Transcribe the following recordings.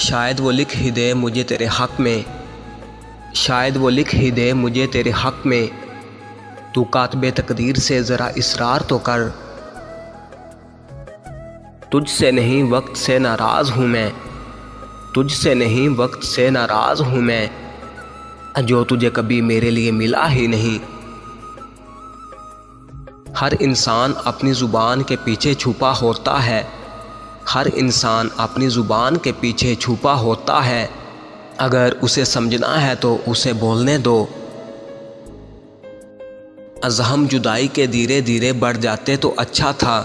शायद वो लिख ही दे मुझे तेरे हक़ में, शायद वो लिख ही दे मुझे तेरे हक़ में। तू कातबे तकदीर से ज़रा इसरार तो कर। तुझसे नहीं वक्त से नाराज़ हूँ मैं, तुझसे नहीं वक्त से नाराज़ हूँ मैं, जो तुझे कभी मेरे लिए मिला ही नहीं। हर इंसान अपनी ज़ुबान के पीछे छुपा होता है, हर इंसान अपनी ज़ुबान के पीछे छुपा होता है। अगर उसे समझना है तो उसे बोलने दो। अज़हम जुदाई के धीरे धीरे बढ़ जाते तो अच्छा था,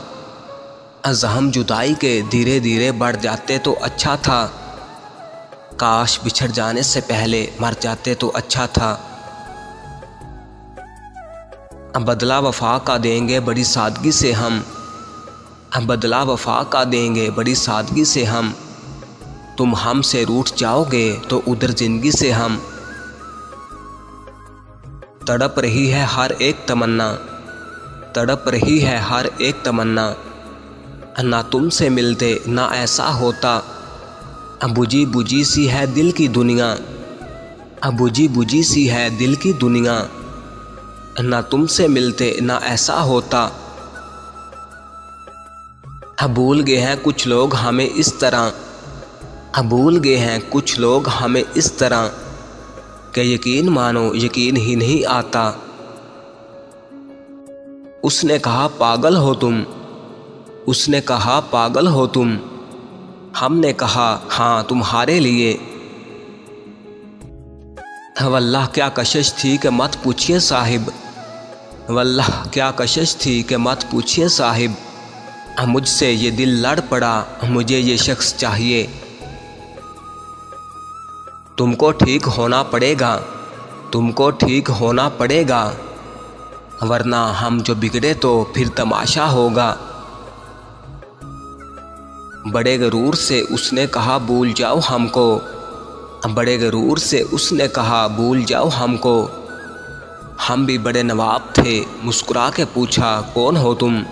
अज़हम जुदाई के धीरे धीरे बढ़ जाते तो अच्छा था। काश बिछड़ जाने से पहले मर जाते तो अच्छा था। अब बदला वफ़ा का देंगे बड़ी सादगी से हम, अब बदला वफ़ा का देंगे बड़ी सादगी से हम। तुम हमसे रूठ जाओगे तो उधर ज़िंदगी से हम। तड़प रही है हर एक तमन्ना, तड़प रही है हर एक तमन्ना, ना तुमसे मिलते ना ऐसा होता। अब बुझी बुझी सी है दिल की दुनिया, अब बुझी बुझी सी है दिल की दुनिया, ना तुमसे मिलते ना ऐसा होता। अब भूल गए हैं कुछ लोग हमें इस तरह, अब भूल गए हैं कुछ लोग हमें इस तरह, कि यकीन मानो यकीन ही नहीं आता। उसने कहा पागल हो तुम, उसने कहा पागल हो तुम, हमने कहा हाँ तुम्हारे लिए। वल्लाह क्या कशिश थी कि मत पूछिए साहिब, वल्लाह क्या कशिश थी कि मत पूछिए साहिब। मुझसे ये दिल लड़ पड़ा, मुझे ये शख्स चाहिए। तुमको ठीक होना पड़ेगा, तुमको ठीक होना पड़ेगा, वरना हम जो बिगड़े तो फिर तमाशा होगा। बड़े गरूर से उसने कहा भूल जाओ हमको, बड़े गरूर से उसने कहा भूल जाओ हमको। हम भी बड़े नवाब थे, मुस्कुरा के पूछा कौन हो तुम।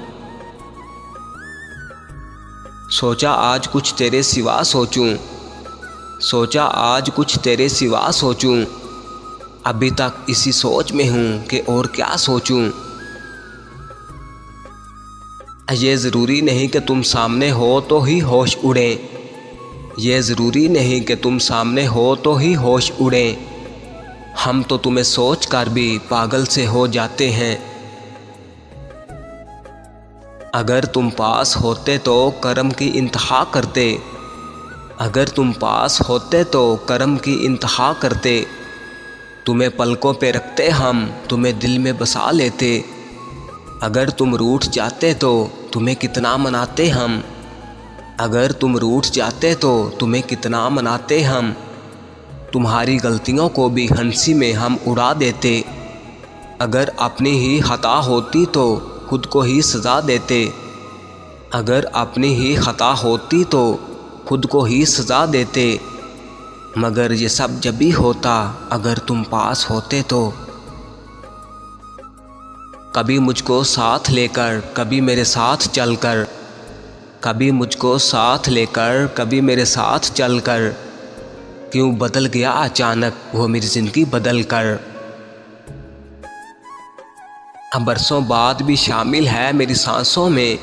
सोचा आज कुछ तेरे सिवा सोचूं, सोचा आज कुछ तेरे सिवा सोचूं, अभी तक इसी सोच में हूँ कि और क्या सोचूं। ये ज़रूरी नहीं कि तुम सामने हो तो ही होश उड़े, ये ज़रूरी नहीं कि तुम सामने हो तो ही होश उड़े। हम तो तुम्हें सोच कर भी पागल से हो जाते हैं। अगर तुम पास होते तो करम की इंतहा करते, अगर तुम पास होते तो करम की इंतहा करते। तुम्हें पलकों पे रखते हम, तुम्हें दिल में बसा लेते। अगर तुम रूठ जाते तो तुम्हें कितना मनाते हम, अगर तुम रूठ जाते तो तुम्हें कितना मनाते हम। तुम्हारी गलतियों को भी हंसी में हम उड़ा देते। अगर अपनी ही खता होती तो खुद को ही सज़ा देते, अगर अपनी ही खता होती तो खुद को ही सज़ा देते। मगर ये सब जब भी होता अगर तुम पास होते तो। कभी मुझको साथ लेकर कभी मेरे साथ चलकर, कभी मुझको साथ लेकर कभी मेरे साथ चलकर, क्यों बदल गया अचानक वो मेरी ज़िंदगी बदल कर। अब बरसों बाद भी शामिल है मेरी सांसों में,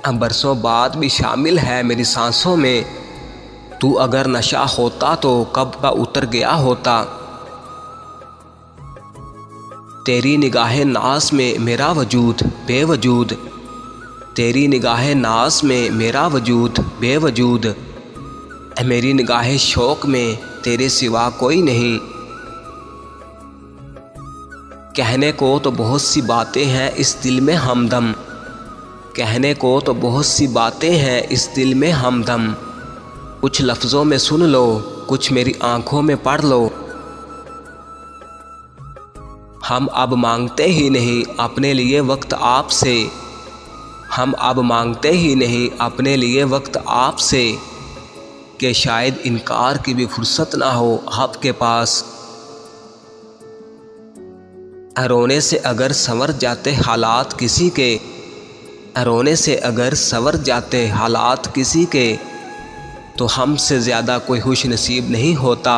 अब बरसों बाद भी शामिल है मेरी सांसों में। तू अगर नशा होता तो कब का उतर गया होता। तेरी निगाहे नाज में मेरा वजूद बेवजूद, तेरी निगाहे नाज में मेरा वजूद बेवजूद। मेरी निगाहे शौक में तेरे सिवा कोई नहीं। कहने को तो बहुत सी बातें हैं इस दिल में हमदम, कहने को तो बहुत सी बातें हैं इस दिल में हमदम। कुछ लफ्ज़ों में सुन लो, कुछ मेरी आंखों में पढ़ लो। हम अब मांगते ही नहीं अपने लिए वक्त आपसे, हम अब मांगते ही नहीं अपने लिए वक्त आपसे, कि शायद इनकार की भी फुर्सत ना हो आपके पास। रोने से अगर संवर जाते हालात किसी के, रोने से अगर संवर जाते हालात किसी के, तो हमसे ज़्यादा कोई खुश नसीब नहीं होता।